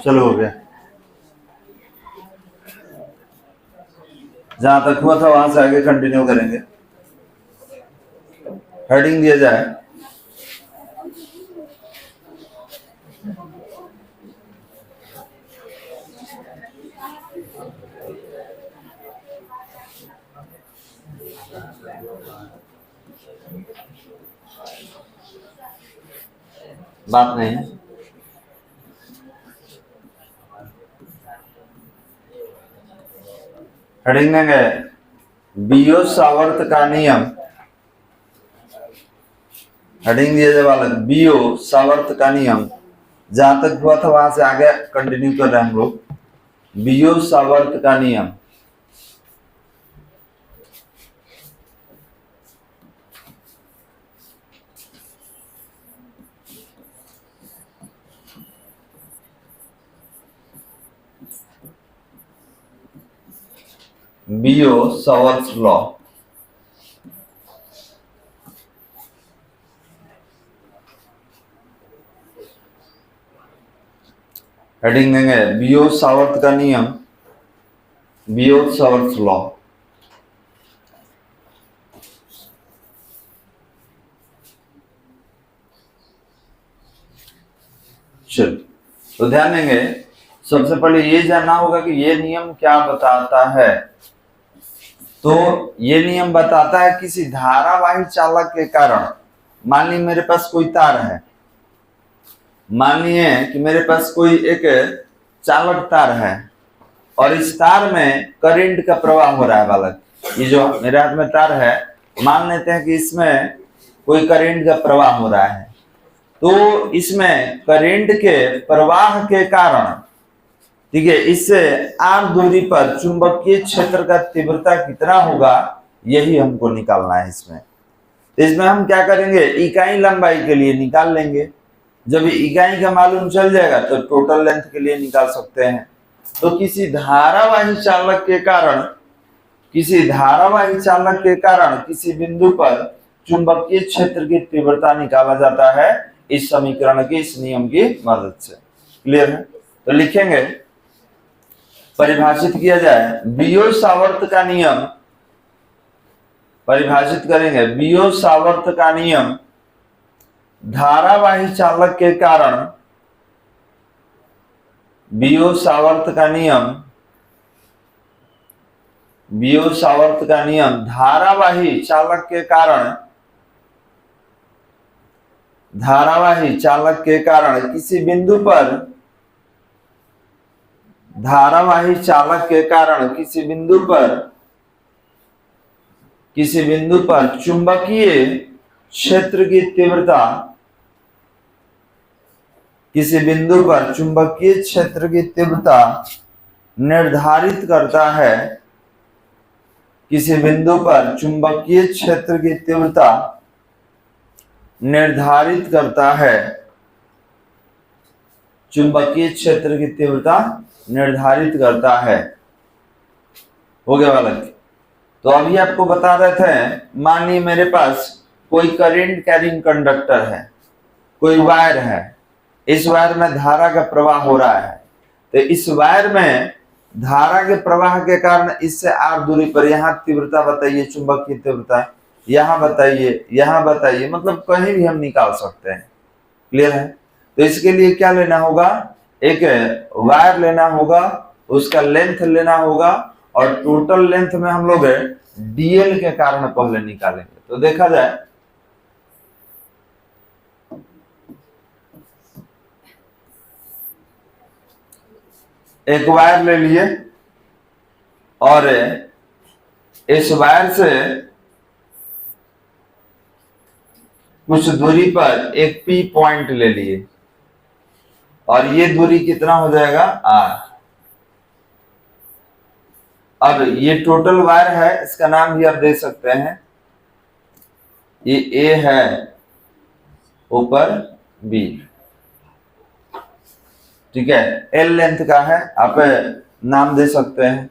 चलो हो गया, जहां तक हुआ था वहां से आगे कंटिन्यू करेंगे। हेडिंग दिया जाए बात नहीं है। हेडिंग देंगे बियो-सावर्त का नियम। हेडिंग दिया जाए वाला बियो-सावर्त का नियम। जहां तक हुआ था वहां से आगे कंटिन्यू कर रहे हैं हम लोग। बियो-सावर्त का नियम। बियो-सावर्त लॉ। हेडिंग देंगे बियो-सावर्त का नियम, बियो-सावर्त लॉ। चलो तो ध्यान देंगे, सबसे पहले ये जानना होगा कि ये नियम क्या बताता है। तो ये नियम बताता है किसी धारावाही चालक के कारण, मान ली मेरे पास कोई तार है, मानिए कि मेरे पास कोई एक चालक तार है और इस तार में करंट का प्रवाह हो रहा है बालक। ये जो मेरे हाथ में तार है, मान लेते हैं कि इसमें कोई करंट का प्रवाह हो रहा है। तो इसमें करंट के प्रवाह के कारण, ठीक है, इससे r दूरी पर चुंबकीय क्षेत्र का तीव्रता कितना होगा, यही हमको निकालना है इसमें। तो इसमें हम क्या करेंगे, इकाई लंबाई के लिए निकाल लेंगे। जब इकाई का मालूम चल जाएगा तो टोटल लेंथ के लिए निकाल सकते हैं। तो किसी धारावाही चालक के कारण, किसी बिंदु पर चुंबकीय क्षेत्र की तीव्रता निकाला जाता है इस समीकरण के, इस नियम की मदद से। क्लियर है? तो लिखेंगे, परिभाषित किया जाए बियो-सावर्त का नियम। परिभाषित करेंगे बियो-सावर्त का नियम धारावाही चालक के कारण, बियो-सावर्त का नियम, बियो-सावर्त का नियम धारावाही चालक के कारण, धारावाही चालक के कारण किसी बिंदु पर, धारावाही चालक के कारण किसी बिंदु पर चुंबकीय क्षेत्र की तीव्रता, किसी बिंदु पर चुंबकीय क्षेत्र की तीव्रता निर्धारित करता है, किसी बिंदु पर चुंबकीय क्षेत्र की तीव्रता निर्धारित करता है, चुंबकीय क्षेत्र की तीव्रता निर्धारित करता है। हो गया बालक? तो अभी आपको बता रहे थे, मानिए मेरे पास कोई करंट कैरिंग कंडक्टर है, कोई वायर है, इस वायर में धारा का प्रवाह हो रहा है। तो इस वायर में धारा के प्रवाह के कारण इससे r दूरी पर, यहाँ तीव्रता बताइए, चुंबकीय तीव्रता यहाँ बताइए, यहाँ बताइए, मतलब कहीं भी हम निकाल सकते हैं। क्लियर है? तो इसके लिए क्या लेना होगा, एक वायर लेना होगा, उसका लेंथ लेना होगा, और टोटल लेंथ में हम लोग डीएल के कारण पहले निकालेंगे। तो देखा जाए, एक वायर ले लिए और इस वायर से कुछ दूरी पर एक पी पॉइंट ले लिए और ये दूरी कितना हो जाएगा, आर। अब ये टोटल वायर है, इसका नाम भी आप दे सकते हैं, ये ए है, ऊपर बी, ठीक है, एल लेंथ का है, आप नाम दे सकते हैं।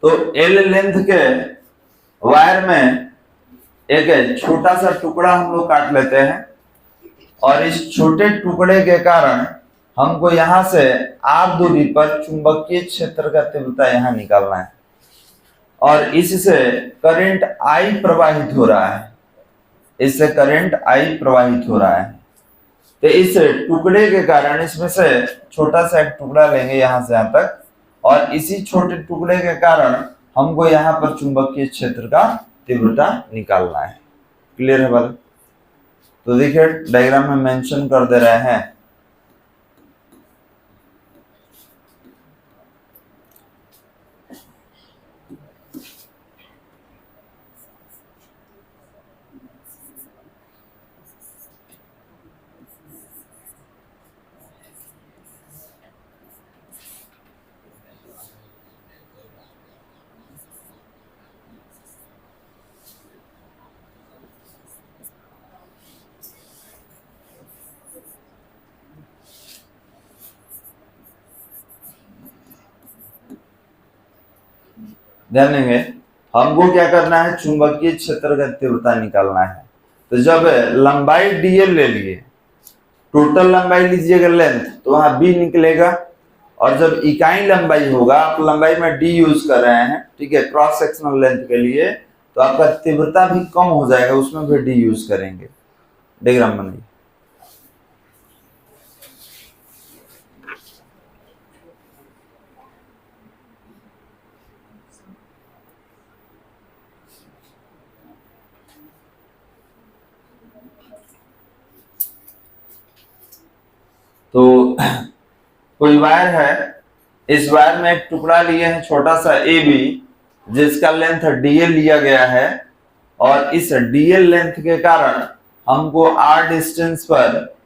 तो एल लेंथ के वायर में एक छोटा सा टुकड़ा हम लोग काट लेते हैं और इस छोटे टुकड़े के कारण हमको यहां से r दूरी पर चुंबकीय क्षेत्र का तीव्रता यहां निकालना है और इससे करंट I प्रवाहित हो रहा है, इससे करंट I प्रवाहित हो रहा है। तो इस टुकड़े के कारण इसमें से छोटा सा एक टुकड़ा लेंगे यहां से यहां तक और इसी छोटे टुकड़े के कारण हमको यहाँ पर चुंबकीय क्षेत्र का तीव्रता निकालना है। क्लियर है बात? तो देखिए डायग्राम में मेंशन कर दे रहे हैं। ध्यान देंगे, हमको क्या करना है, चुंबकीय क्षेत्र का तीव्रता निकालना है। तो जब लंबाई dl ले लिए, टोटल लंबाई लीजिएगा लेंथ, तो वहां b निकलेगा और जब इकाई लंबाई होगा, आप लंबाई में d यूज कर रहे हैं, ठीक है, क्रॉस सेक्शनल लेंथ के लिए, तो आपका तीव्रता भी कम हो जाएगा, उसमें भी d यूज करेंगे। डायग्राम बनाइए। तो कोई वायर है, इस वायर में एक टुकड़ा लिए हैं छोटा सा AB, जिसका लेंथ dl लिया गया है और इस dl लेंथ के कारण हमको r डिस्टेंस पर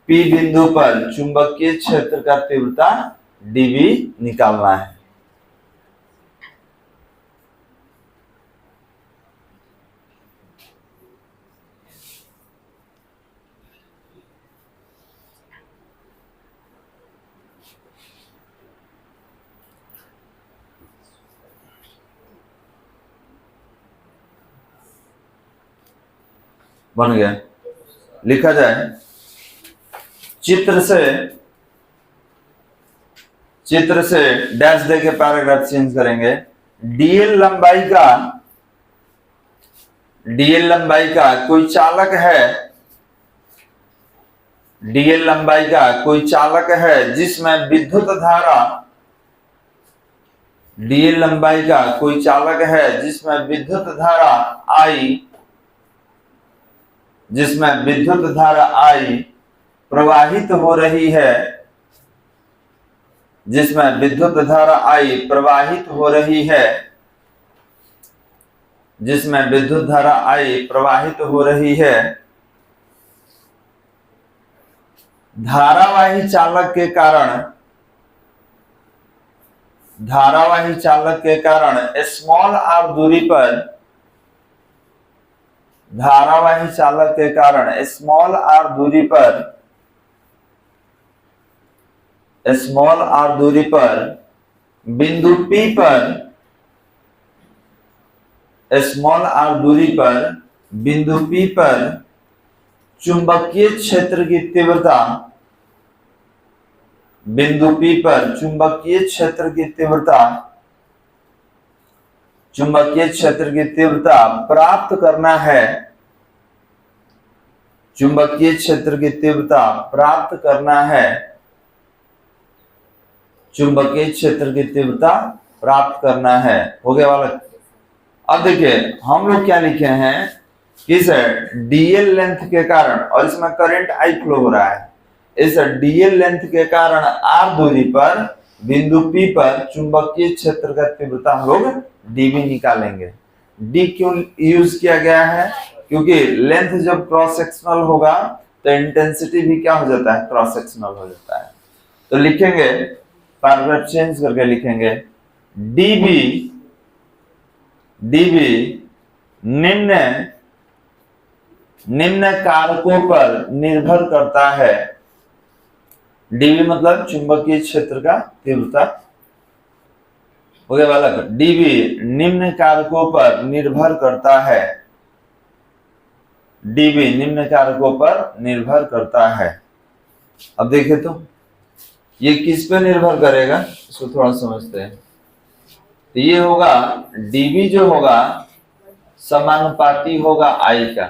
P बिंदु पर चुंबकीय क्षेत्र का तीव्रता dv निकालना है। बन गया, लिखा जाए चित्र से डैश दे के पैराग्राफ चेंज करेंगे। डीएल लंबाई का कोई चालक है, डीएल लंबाई का कोई चालक है जिसमें विद्युत धारा, डीएल लंबाई का कोई चालक है जिसमें विद्युत धारा I, जिसमें विद्युत धारा I प्रवाहित हो रही है, जिसमें विद्युत धारा I प्रवाहित हो रही है, जिसमें विद्युत धारा I प्रवाहित हो रही है। धारावाही चालक के कारण स्मॉल r दूरी पर, धारावाही चालक के कारण स्मॉल r दूरी पर, स्मॉल r दूरी पर बिंदु P पर, स्मॉल r दूरी पर बिंदु P पर चुंबकीय क्षेत्र की तीव्रता, बिंदु P पर चुंबकीय क्षेत्र की तीव्रता, चुंबकीय क्षेत्र की तीव्रता प्राप्त करना है, चुंबकीय क्षेत्र की तीव्रता प्राप्त करना है, चुंबकीय क्षेत्र की तीव्रता प्राप्त करना है। हो गया वाला। अब देखिए हम लोग क्या लिखे हैं, किस डीएल लेंथ के कारण, और इसमें करंट I फ्लो हो रहा है, इस डीएल लेंथ के कारण r दूरी पर बिंदु P पर चुंबकीय क्षेत्र का तीव्रता हम लोग dv निकालेंगे। d क्यों यूज किया गया है, क्योंकि लेंथ जब क्रॉस सेक्शनल होगा तो इंटेंसिटी भी क्या हो जाता है, क्रॉस सेक्शनल हो जाता है। तो लिखेंगे, पैराग्राफ चेंज करके लिखेंगे, dv निम्न कारकों पर निर्भर करता है। dv मतलब चुंबकीय क्षेत्र का तीव्रता। हो गया बालक। dv निम्न कारकों पर निर्भर करता है, डीबी निम्न कारकों पर निर्भर करता है। अब देखें तो ये किस पे निर्भर करेगा, इसको थोड़ा समझते हैं। तो ये होगा डीबी जो होगा समानुपाती होगा आई का,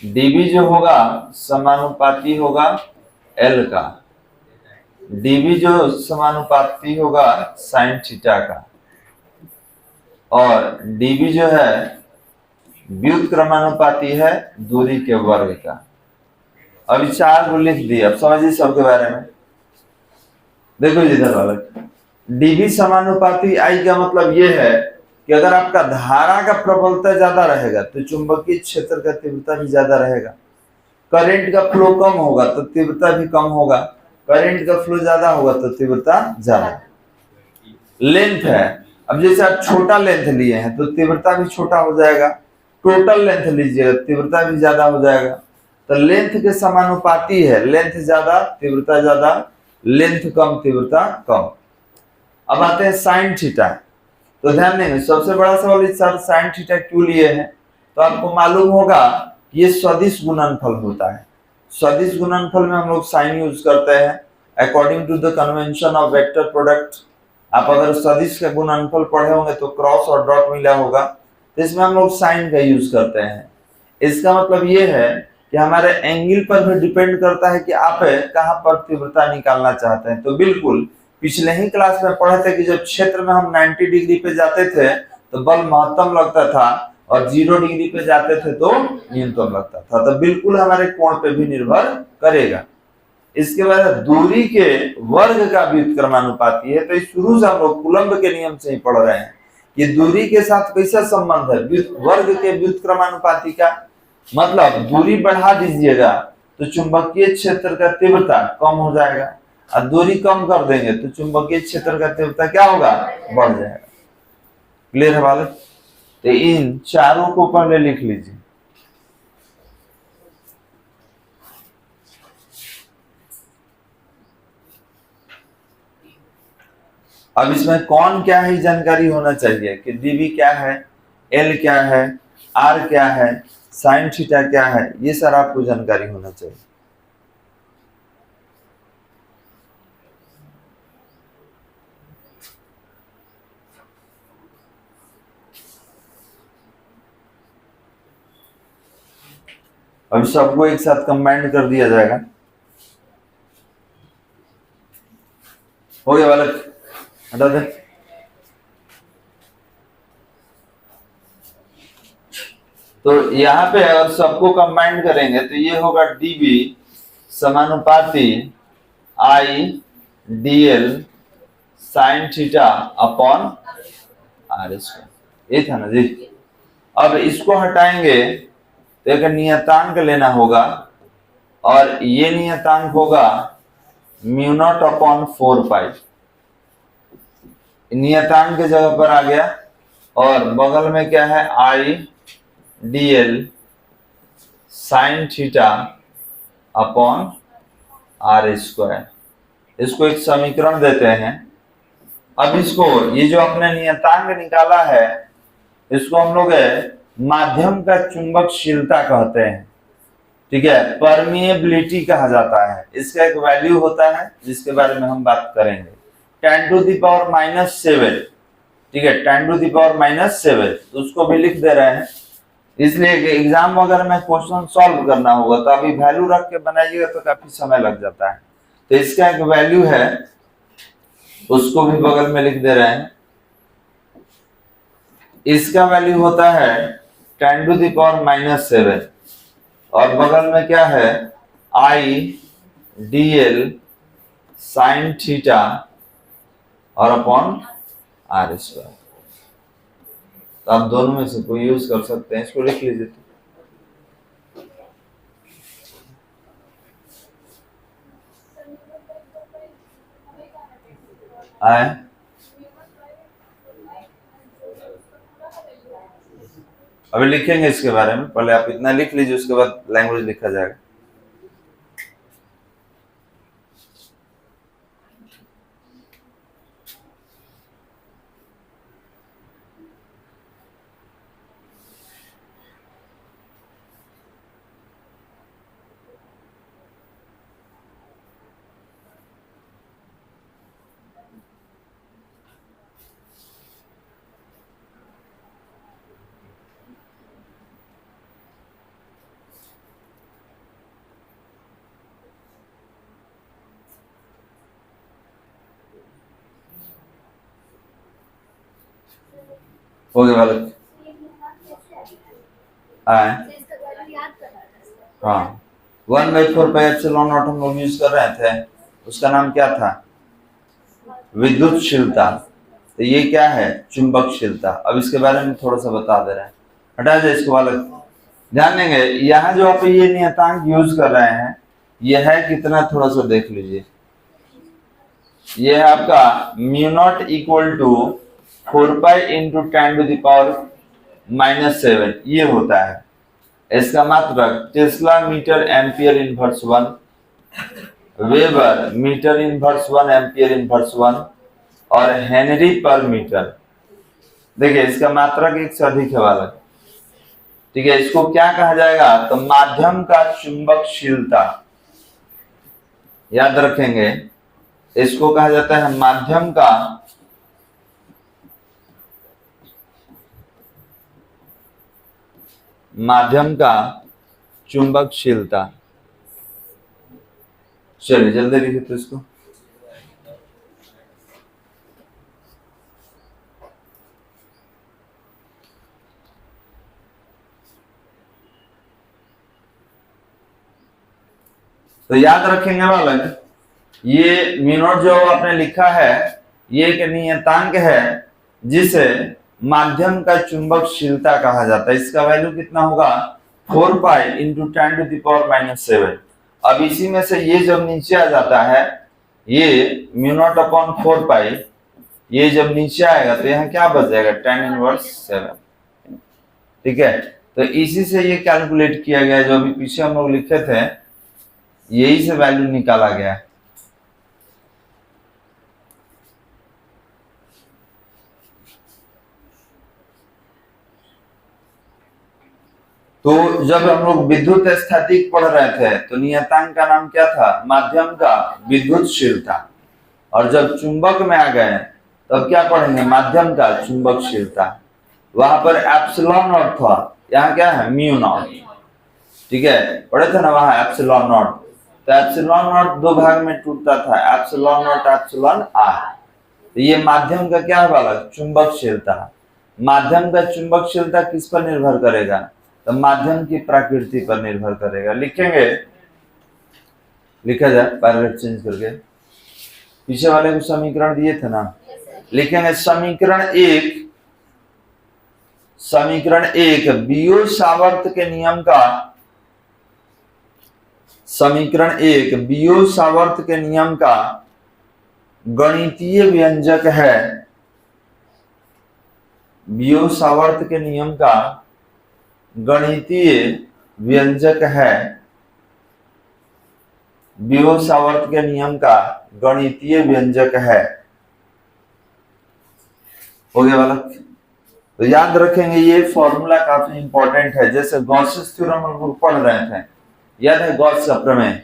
डीबी जो होगा समानुपाती होगा एल का, डीबी जो समानुपाती होगा साइन थीटा का, और डीबी जो है व्युत्क्रमानुपाती है दूरी के वर्ग का। अभी चार को लिख दिए, अब समझिए सबके बारे में। देखो इधर वाला डीबी समानुपाती आई का मतलब ये है कि अगर आपका धारा का प्रबलता ज्यादा रहेगा तो चुंबकीय क्षेत्र का तीव्रता भी ज्यादा रहेगा। करंट का फ्लो कम होगा तो तीव्रता भी कम होगा, करंट का फ्लो ज्यादा होगा तो तीव्रता ज्यादा। लेंथ है, अब जैसे आप छोटा लेंथ लिए हैं तो तीव्रता भी छोटा हो जाएगा, टोटल लेंथ लीजिएगा तीव्रता भी ज्यादा हो जाएगा। तो लेंथ के समानुपाती है, लेंथ ज्यादा तीव्रता ज्यादा, लेंथ कम तीव्रता कम। अब आते हैं साइन थीटा। तो ध्यान देंगे सबसे बड़ा सवाल इस साल साइन थीटा क्यों लिए हैं, तो आपको मालूम होगा ये सदिश गुणनफल होता है। सदिश गुणनफल में हम लोग साइन यूज करते हैं according to the convention of vector product. आप अगर सदिश का गुणनफल पढ़े होंगे तो क्रॉस और डॉट मिला होगा, तो इसमें हम लोग साइन का यूज करते हैं। इसका मतलब ये है कि हमारे एंगल पर भी डिपेंड करता है कि आप कहां पर तीव्रता निकालना चाहते हैं। तो बिल्कुल पिछले ही क्लास में पढ़े थे कि जब क्षेत्र में हम 90 डिग्री पे जाते थे तो बल महत्तम लगता था और 0 डिग्री पे जाते थे तो न्यूनतम लगता था। तो बिल्कुल हमारे कोण पे भी निर्भर करेगा। इसके बाद दूरी के वर्ग का व्युत्क्रमानुपाती है। तो इस शुरू से हम लोग कूलम्ब के नियम से ही पढ़ रहे हैं कि दूरी के साथ कैसा संबंध है, वर्ग के व्युत्क्रमानुपाती का। मतलब दूरी बढ़ा दीजिएगा तो चुंबकीय क्षेत्र का तीव्रता कम हो जाएगा, और दूरी कम कर देंगे तो चुंबकीय क्षेत्र का तीव्रता क्या होगा, बढ़ जाएगा। क्लियर है बालक? तो इन चारों को पहले लिख लीजिए। अब इसमें कौन क्या है जानकारी होना चाहिए कि डीबी क्या है, एल क्या है, आर क्या है, साइन थीटा क्या है, ये सारा आपको जानकारी होना चाहिए। अब सबको एक साथ कंबाइंड कर दिया जाएगा। हो गया बालक? हटा दे। तो यहाँ पे अगर सबको कंबाइंड करेंगे तो ये होगा डीबी समानुपाती I dl sine theta upon R square. ये था ना जी। अब इसको हटाएंगे तो एक नियतांक लेना होगा, और ये नियतांक होगा म्यू नॉट अपॉन 4 पाई। नियतांक की जगह पर आ गया, और बगल में क्या है, I dl sine theta upon R square. इसको एक समीकरण देते हैं। अब इसको ये जो अपने नियतांक निकाला है इसको हम लोग माध्यम का चुंबकशीलता कहते हैं। ठीक है, परमिएबिलिटी कहा जाता है। इसका एक वैल्यू होता है जिसके बारे में हम बात करेंगे, 10⁻⁷। ठीक है, 10⁻⁷। तो उसको भी लिख दे रहे हैं, इसलिए एग्जाम वगैरह में क्वेश्चन सॉल्व करना होगा तो अभी वैल्यू रख के बनाइएगा तो काफी समय लग जाता है। तो इसका एक वैल्यू है, उसको भी बगल में लिख दे रहे हैं। इसका वैल्यू होता है 10⁻⁷, और बगल में क्या है, आई डीएल साइन थीटा और अपॉन आर स्क्वायर। तो आप दोनों में से कोई यूज कर सकते हैं, इसको लिख लीजिए। आए अभी लिखेंगे इसके बारे में, पहले आप इतना लिख लीजिए, उसके बाद लैंग्वेज लिखा जाएगा। हो गया बालक? आए हाँ, 1/4 एप्सिलॉन नॉट हम लोग यूज कर रहे थे, उसका नाम क्या था? विद्युतशीलता। तो ये क्या है? चुंबकशीलता। अब इसके बारे में थोड़ा सा बता दे रहे हैं, हटा दे इसको बालक। ध्यान देंगे, यहाँ जो आप ये नियतांक यूज कर रहे हैं, ये है कितना, थोड़ा सा देख लीजिए। ये है आपका mu not equal to 4 pi into 10⁻⁻⁷ ये होता है। इसका मात्रक tesla metre ampere inverse 1, weber metre inverse 1 ampere inverse 1 और हेनरी पर मीटर। देखिए इसका मात्रक एक से अधिक है वाला, ठीक है। इसको क्या कहा जाएगा? तो माध्यम का चुंबकशीलता, याद रखेंगे, इसको कहा जाता है माध्यम का चुंबकशीलता। चलिए जल्दी लिखिए तो इसको। तो याद रखेंगे बालक, ये म्यू नॉट जो आपने लिखा है, ये एक नियतांक है जिसे माध्यम का चुंबकशीलता कहा जाता है। इसका वैल्यू कितना होगा? 4 पाई इंटू 10⁻⁷। अब इसी में से ये जब नीचे आ जाता है, ये म्यू नॉट अपॉन 4 पाई, ये जब नीचे आएगा तो यहाँ क्या बच जाएगा? 10⁻⁷। ठीक है, तो इसी से ये कैलकुलेट किया गया, जो अभी पीछे हम लोग लिखे थे, यही से वैल्यू निकाला गया। तो जब हम लोग विद्युत स्थैतिक पढ़ रहे थे तो नियतांक का नाम क्या था? माध्यम का विद्युतशीलता। और जब चुंबक में आ गए तब क्या पढ़ेंगे? माध्यम का चुंबकशीलता। वहां पर एप्सिलॉन नॉट था, यहाँ क्या है? Mu not. ठीक है, पढ़े थे ना वहां एप्सिलॉन नॉट। तो एप्सिलॉन नॉट दो भाग में टूटता था, एप्सिलॉन नॉट एप्सिलॉन आर। तो ये माध्यम का क्या है बालक? चुंबकशीलता। माध्यम का चुंबकशीलता किस पर निर्भर करेगा? तो माध्यम की प्रकृति पर निर्भर करेगा। लिखेंगे, लिखा जाए पैराग्राफ चेंज करके, पीछे वाले को समीकरण दिए थे ना, लिखेंगे समीकरण एक बियो-सावर्त के नियम का, समीकरण 1 बियो-सावर्त के नियम का गणितीय व्यंजक है। बियो-सावर्त के नियम का गणितीय व्यंजक है। बियो-सावर्त के नियम का गणितीय व्यंजक है। हो गया बालक? तो याद रखेंगे, ये फॉर्मूला काफी इंपॉर्टेंट है। जैसे गॉसेस थ्योरम हम लोग पढ़ रहे थे, याद है गॉस का प्रमेय?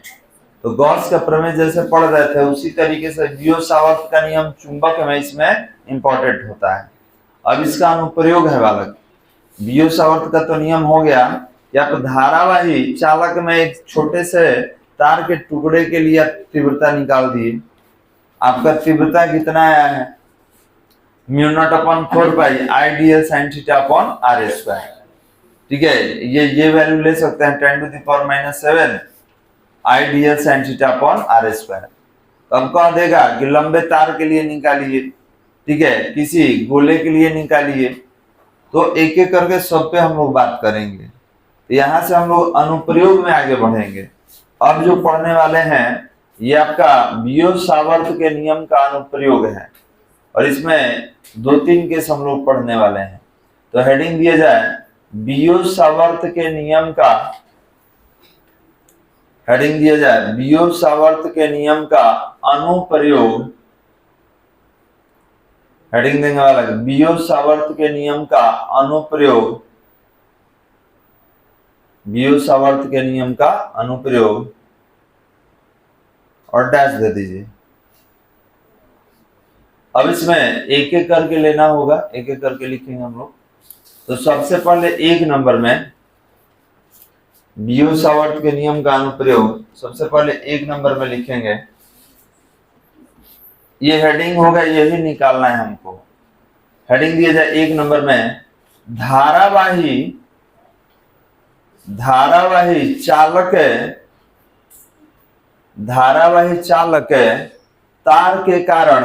तो गॉस का प्रमेय जैसे पढ़ रहे थे, उसी तरीके से बियो-सावर्त का नियम चुंबक में इसमें इंपॉर्टेंट होता है। अब इसका अनुप्रयोग है बालक। बियो-सावर्त का तो नियम हो गया कि आप धारावाही चालक में एक छोटे से तार के टुकड़े के लिए तीव्रता निकाल दिए। आपका तीव्रता कितना आया है? Mu not upon 4 pi IDL sine theta upon R square. ठीक है, ये वैल्यू ले सकते हैं 10⁻⁷ IDL sine theta upon R square. तो अब कह देगा कि लंबे तार के लिए निकालिए, ठीक है, किसी गोले के लिए निकालिए। तो एक एक करके सब पे हम लोग बात करेंगे। तो यहाँ से हम लोग अनुप्रयोग में आगे बढ़ेंगे। अब जो पढ़ने वाले हैं, ये आपका बियो-सावर्त के नियम का अनुप्रयोग है, और इसमें 2-3 केस हम लोग पढ़ने वाले हैं। तो हेडिंग दिया जाए बियो-सावर्त के नियम का, हेडिंग दिया जाए बियो-सावर्त के नियम का अनुप्रयोग। हेडिंग देने वाला है बियो-सावर्त के नियम का अनुप्रयोग। बियो-सावर्त के नियम का अनुप्रयोग और डैश दे दीजिए। अब इसमें एक एक करके लेना होगा, एक एक करके लिखेंगे हम लोग। तो सबसे पहले 1 नंबर में बियो-सावर्त के नियम का अनुप्रयोग, सबसे पहले 1 नंबर में लिखेंगे। ये हेडिंग होगा, यही निकालना है हमको। हेडिंग दिया जाए 1 नंबर में, धारावाही चालक तार के कारण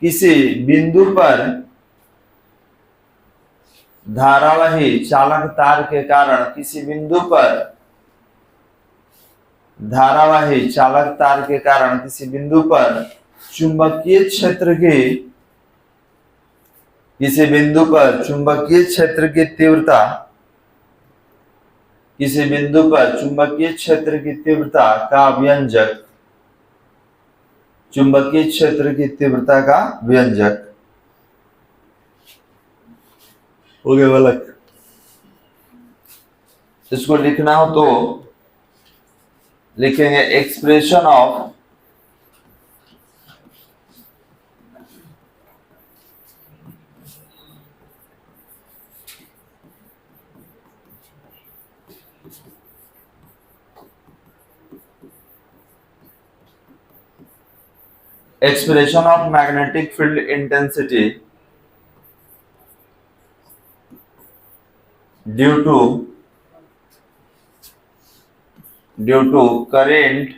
किसी बिंदु पर चुंबकीय क्षेत्र की तीव्रता का व्यंजक हो गया बालक। इसको लिखना हो तो लिखेंगे expression of magnetic field intensity due to current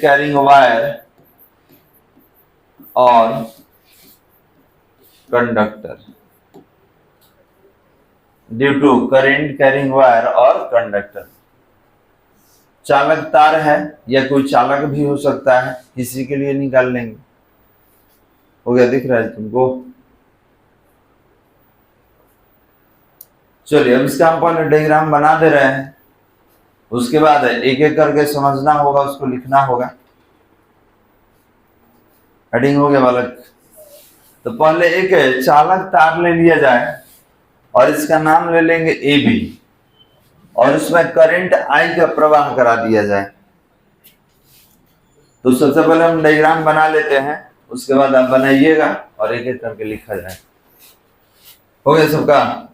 carrying wire or conductor, चालक तार है या कोई चालक भी हो सकता है, किसी के लिए निकाल लेंगे। हो गया, दिख रहा है तुमको? चलिए अब इसका हम पहले डायग्राम बना दे रहे हैं, उसके बाद एक एक करके समझना होगा, उसको लिखना होगा। हेडिंग हो गया बालक। तो पहले एक चालक तार ले लिया जाए और इसका नाम ले लेंगे ए बी, और उसमें करंट आई का प्रवाह करा दिया जाए। तो सबसे पहले हम डायग्राम बना लेते हैं, उसके बाद आप बनाइएगा और एक एक करके लिखा जाए। हो गया सबका?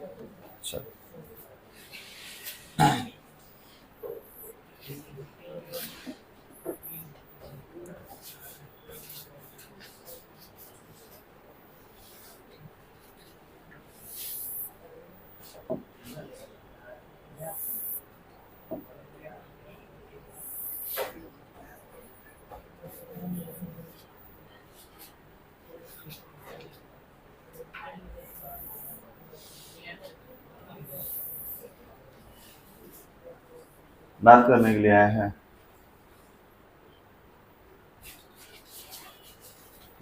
बात करने के लिए आए हैं,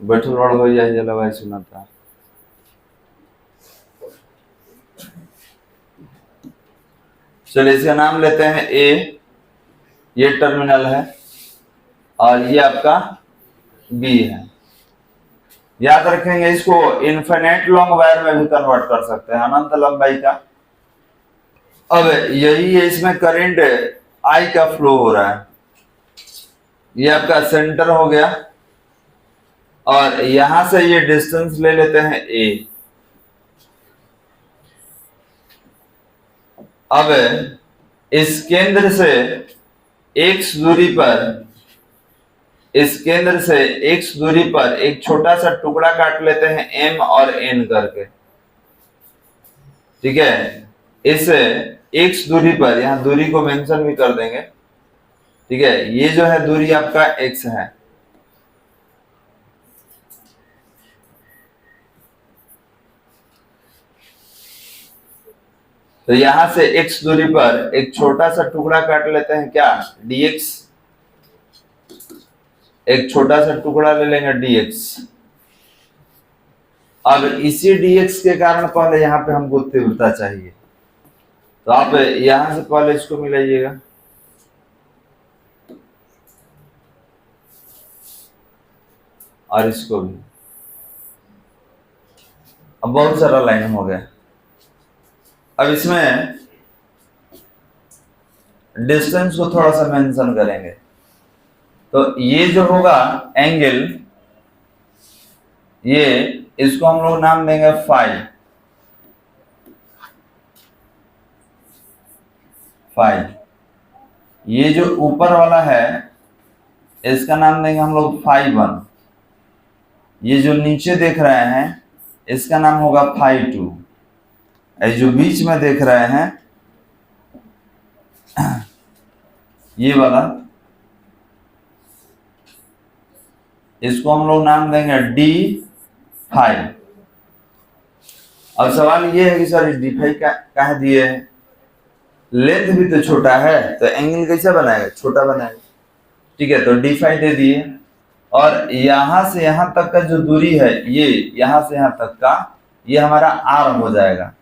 बैठल बड़ हो जाए जलवायु सुनाता। चलिए इसका नाम लेते हैं ए, ये टर्मिनल है और ये आपका बी है। याद रखेंगे, इसको इनफिनिट लॉन्ग वायर में भी कन्वर्ट कर सकते हैं, अनंत लंबाई का। अब यही है, इसमें करंट आई का फ्लो हो रहा है। ये आपका सेंटर हो गया और यहां से ये डिस्टेंस ले लेते हैं ए। अब इस केंद्र से x दूरी पर एक छोटा सा टुकड़ा काट लेते हैं m और n करके। ठीक है, इस x दूरी पर, यहां दूरी को मेंशन भी कर देंगे। ठीक है, ये जो है दूरी आपका x है। तो यहां से x दूरी पर एक छोटा सा टुकड़ा काट लेते हैं, क्या, dx। एक छोटा सा टुकड़ा ले लेंगे dx। अब इसी dx के कारण पहले यहाँ पे हमको तीव्रता चाहिए, तो आप यहां से पहले इसको मिलाइएगा। और इसको भी। अब बहुत सारा लाइन हो गया। अब इसमें डिस्टेंस को थोड़ा सा मेंशन करेंगे। तो ये जो होगा एंगल, ये इसको हम लोग नाम देंगे फाई। 5। ये जो ऊपर वाला है इसका नाम देंगे हम लोग 5-1। ये जो नीचे देख रहे हैं इसका नाम होगा 5-2। ये जो बीच में देख रहे हैं ये वाला, इसको हम लोग नाम देंगे D5। अब सवाल ये है कि सर D5 कहाँ दिए है? लेंथ भी तो छोटा है तो एंगल कैसे बनाएगा? छोटा बनाएगा। ठीक है, तो D5 दे दिए। और यहां से यहां तक का जो दूरी है ये यहां से यहां तक का, ये हमारा R हो जाएगा।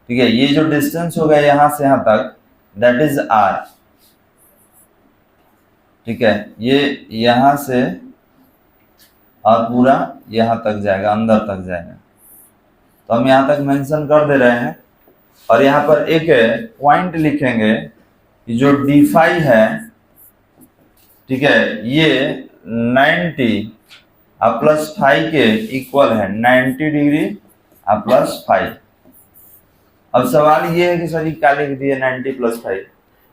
ठीक है, ये जो डिस्टेंस हो गया यहां से यहां तक, दैट इज R। ठीक है, ये यहां से और पूरा यहां तक जाएगा, अंदर तक जाएगा। तो हम यहां तक मेंशन कर दे रहे हैं। और यहाँ पर एक पॉइंट लिखेंगे कि जो D5 है, ठीक है, ये 90 प्लस 5 के इक्वल है, 90 डिग्री प्लस 5। अब सवाल ये है कि सर क्या लिख दिए 90 प्लस 5?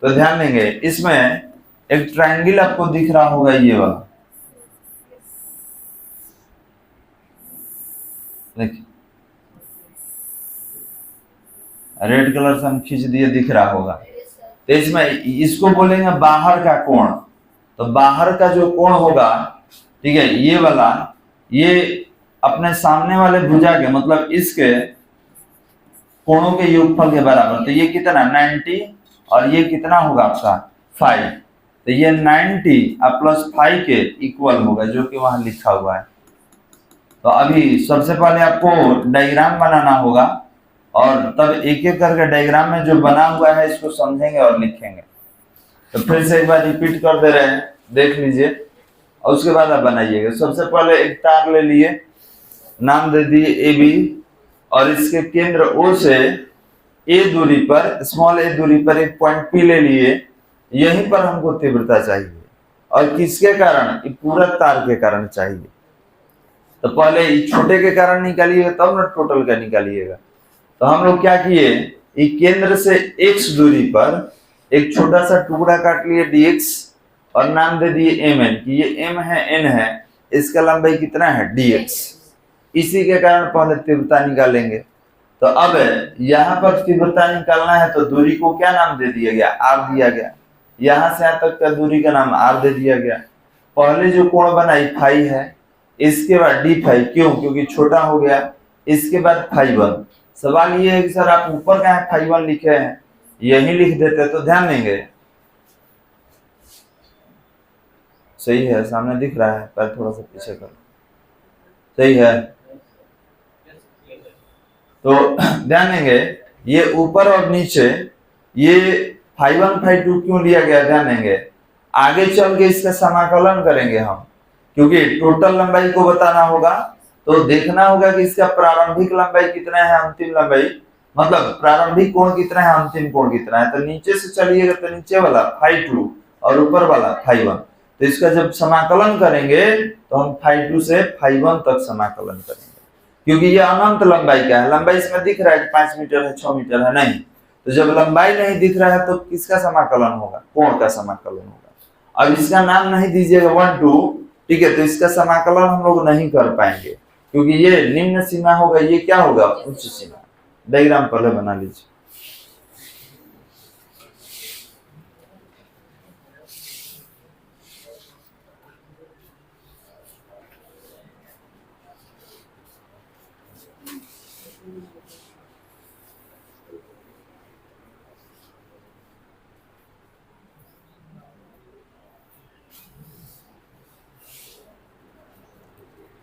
तो ध्यान देंगे इसमें एक ट्रायंगल आपको दिख रहा होगा, ये वाला देखिए, रेड कलर से हम खींच दिए, दिख रहा होगा। तो इसमें इसको बोलेंगे बाहर का कोण। तो बाहर का जो कोण होगा, ठीक है, ये वाला, ये अपने सामने वाले भुजा के मतलब इसके कोणों के योगफल के बराबर। तो ये कितना 90 और ये कितना होगा आपका 5। तो ये 90 प्लस 5 के इक्वल होगा, जो कि वहां लिखा हुआ है। तो अभी सबसे पहले आपको डायग्राम बनाना होगा और तब एक एक करके डायग्राम में जो बना हुआ है इसको समझेंगे और लिखेंगे। तो फिर से एक बार रिपीट कर दे रहे हैं, देख लीजिए और उसके बाद आप बनाइएगा। सबसे पहले एक तार ले लिए, नाम दे दिए AB, और इसके केंद्र O से A दूरी पर, स्मॉल a दूरी पर एक पॉइंट P ले लिए। यहीं पर हमको तीव्रता चाहिए और किसके कारण? पूरा तार के कारण चाहिए। तो पहले छोटे के कारण निकालिएगा तब ना टोटल का निकालिएगा। तो हम लोग क्या किए, केंद्र से x दूरी पर एक छोटा सा टुकड़ा काट लिए dx और नाम दे दिए mn, कि ये m है n है, इसका लंबाई कितना है dx। इसी के कारण पहले तीव्रता निकालेंगे। तो अब यहाँ पर तीव्रता निकालना है तो दूरी को क्या नाम दे दिया गया? r दिया गया। यहां से यहां तक का दूरी का नाम r दे दिया गया। पहले जो कोण बना फाई है, इसके बाद D5, क्यों? क्योंकि छोटा हो गया। इसके बाद 5-1। सवाल ये है कि सर आप ऊपर का 5-1 लिखे हैं, यही लिख देते तो ध्यान देंगे। सही है, सामने दिख रहा है, पर थोड़ा सा पीछे करो। सही है, तो ध्यान देंगे ये ऊपर और नीचे ये 5-1 5-2 क्यों लिया गया? ध्यान देंगे आगे चल के इसका समाकलन करेंगे हम, क्योंकि टोटल लंबाई को बताना होगा। तो देखना होगा कि इसका प्रारंभिक लंबाई कितना है, अंतिम लंबाई, मतलब प्रारंभिक कोण कितना है, अंतिम कोण कितना है। तो नीचे से चलिएगा तो नीचे वाला 5-2 और ऊपर वाला 5-1। तो इसका जब समाकलन करेंगे तो हम 5-2 से 5-1 तक समाकलन करेंगे, क्योंकि ये अनंत लंबाई का है। लंबाई इसमें दिख रहा है 5 मीटर है, 6 मीटर है, नहीं। तो जब लंबाई नहीं दिख रहा है तो किसका समाकलन होगा? कोण का समाकलन होगा। अब इसका नाम नहीं दीजिएगा 1-2, ठीक है, तो इसका समाकलन हम लोग नहीं कर पाएंगे, क्योंकि ये निम्न सीमा होगा, ये क्या होगा? उच्च सीमा। डायग्राम पहले बना लीजिए।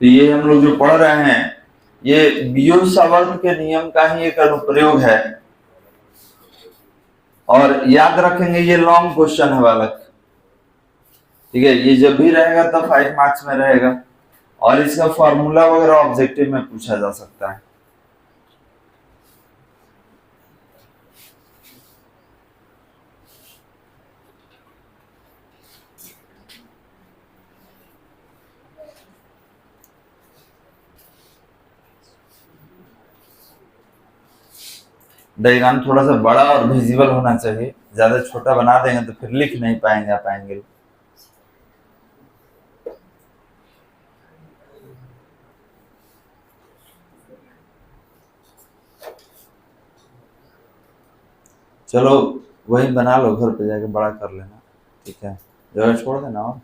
तो ये हम लोग जो पढ़ रहे हैं ये बियोट-सावर्त के नियम का ही एक अनुप्रयोग है, और याद रखेंगे ये लॉन्ग क्वेश्चन है बालक। ठीक है, ये जब भी रहेगा तो 5 मार्क्स में रहेगा, और इसका फॉर्मूला वगैरह ऑब्जेक्टिव में पूछा जा सकता है। डायग्राम थोड़ा सा बड़ा और विजिबल होना चाहिए। ज्यादा छोटा बना देंगे तो फिर लिख नहीं पाएंगे आप एंगल। चलो वही बना लो, घर पे जाके बड़ा कर लेना, ठीक है, जगह छोड़ देना। और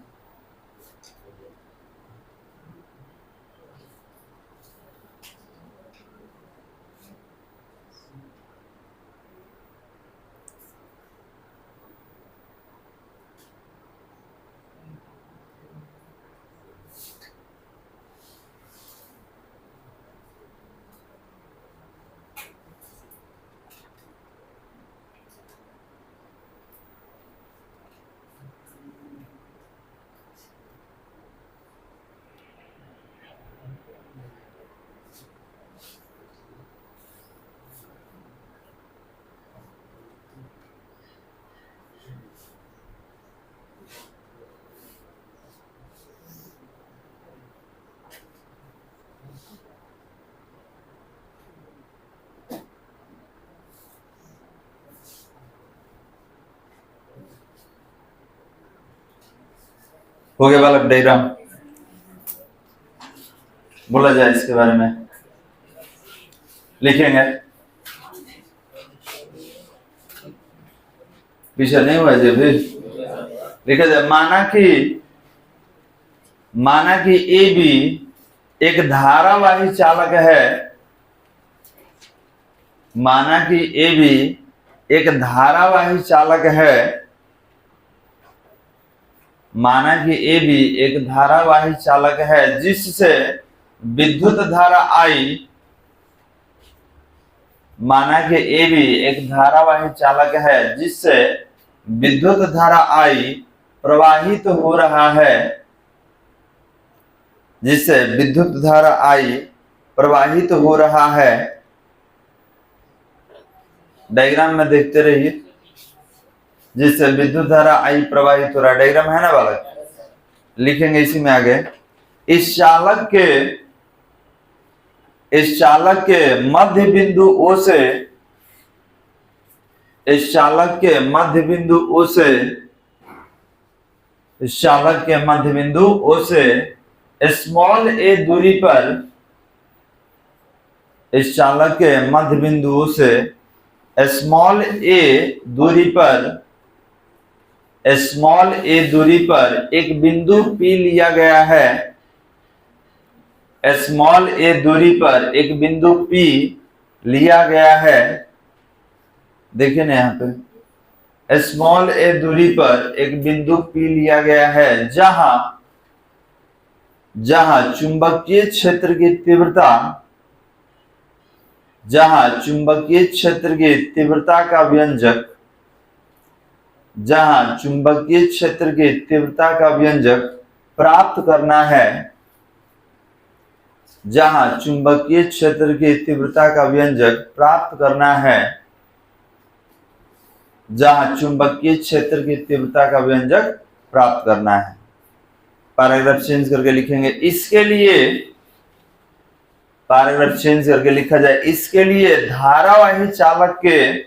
हो गया बालक डायग्राम, बोला जाए इसके बारे में, लिखेंगे, पीछे नहीं हुआ जी भी लिखा जाए। माना कि ए बी एक धारावाही चालक है, माना कि ए बी एक धारावाही चालक है, माना कि ए बी एक धारावाही चालक है जिससे विद्युत धारा आई, माना कि ए बी एक धारावाही चालक है जिससे विद्युत धारा आई प्रवाहित तो हो रहा है, जिससे विद्युत धारा आई प्रवाहित तो हो रहा है। डायग्राम में देखते रहिए, जिससे विद्युत धारा आई प्रवाहित हो रहा है। डायग्राम है ना बालक, लिखेंगे इसी में आगे। इस चालक के मध्य बिंदु O से, इस चालक के मध्य बिंदु O से, इस चालक के मध्य बिंदु O से स्मॉल a दूरी पर, इस चालक के मध्य बिंदु O से स्मॉल a दूरी पर, स्मॉल a दूरी पर एक बिंदु P लिया गया है, स्मॉल a दूरी पर एक बिंदु P लिया गया है। देखिए ना यहाँ पे स्मॉल a दूरी पर एक बिंदु P लिया गया है, जहां चुंबकीय क्षेत्र की तीव्रता, जहां चुंबकीय क्षेत्र की तीव्रता का व्यंजक, जहां चुंबकीय क्षेत्र की तीव्रता का व्यंजक प्राप्त करना है, जहां चुंबकीय क्षेत्र की तीव्रता का व्यंजक प्राप्त करना है, जहां चुंबकीय क्षेत्र की तीव्रता का व्यंजक प्राप्त करना है। पैराग्राफ चेंज करके लिखेंगे, इसके लिए पैराग्राफ चेंज करके लिखा जाए, इसके लिए धारावाही चालक के,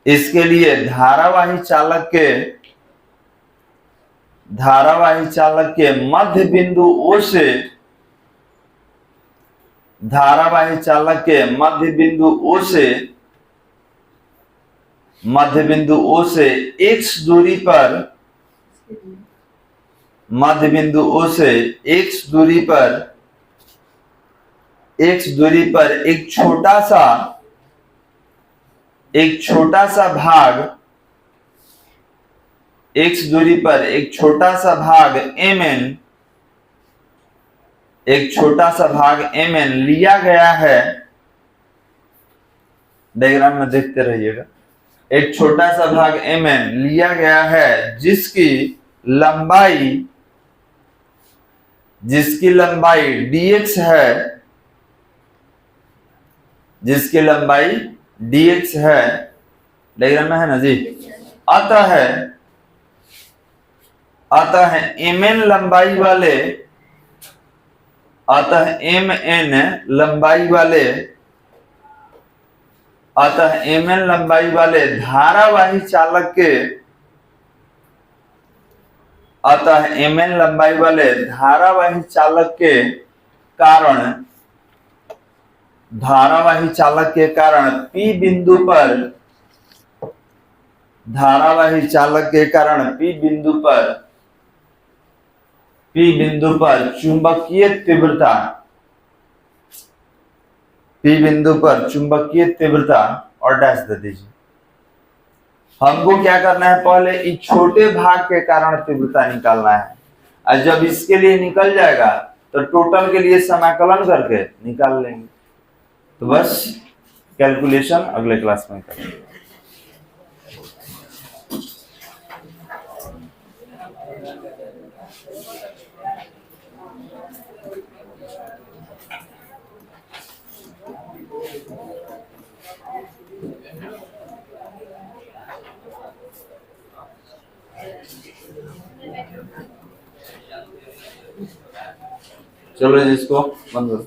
इसके लिए धारावाही चालक के मध्य बिंदु O से, धारावाही चालक के मध्य बिंदु O से, मध्य बिंदु O से x दूरी पर, मध्य बिंदु O से x दूरी पर, x दूरी पर एक छोटा सा भाग, x दूरी पर एक छोटा सा भाग mn, एक छोटा सा भाग mn लिया गया है। डायग्राम में देखते रहिएगा, एक छोटा सा भाग mn लिया गया है जिसकी लंबाई dx है, जिसकी लंबाई dx है। डायग्राम में है ना जी। अतः mn लंबाई वाले, अतः mn लंबाई वाले अतः mn लंबाई वाले धारावाही चालक के अतः mn लंबाई वाले धारावाही चालक के कारण P बिंदु पर धारावाही चालक के कारण P बिंदु पर चुंबकीय तीव्रता और डैश दे दीजिए। हमको क्या करना है, पहले इस छोटे भाग के कारण तीव्रता निकालना है, और जब इसके लिए निकल जाएगा तो टोटल के लिए समाकलन करके निकाल लेंगे। तो बस कैलकुलेशन अगले क्लास में करेंगे। चलो जिसको बंद करो।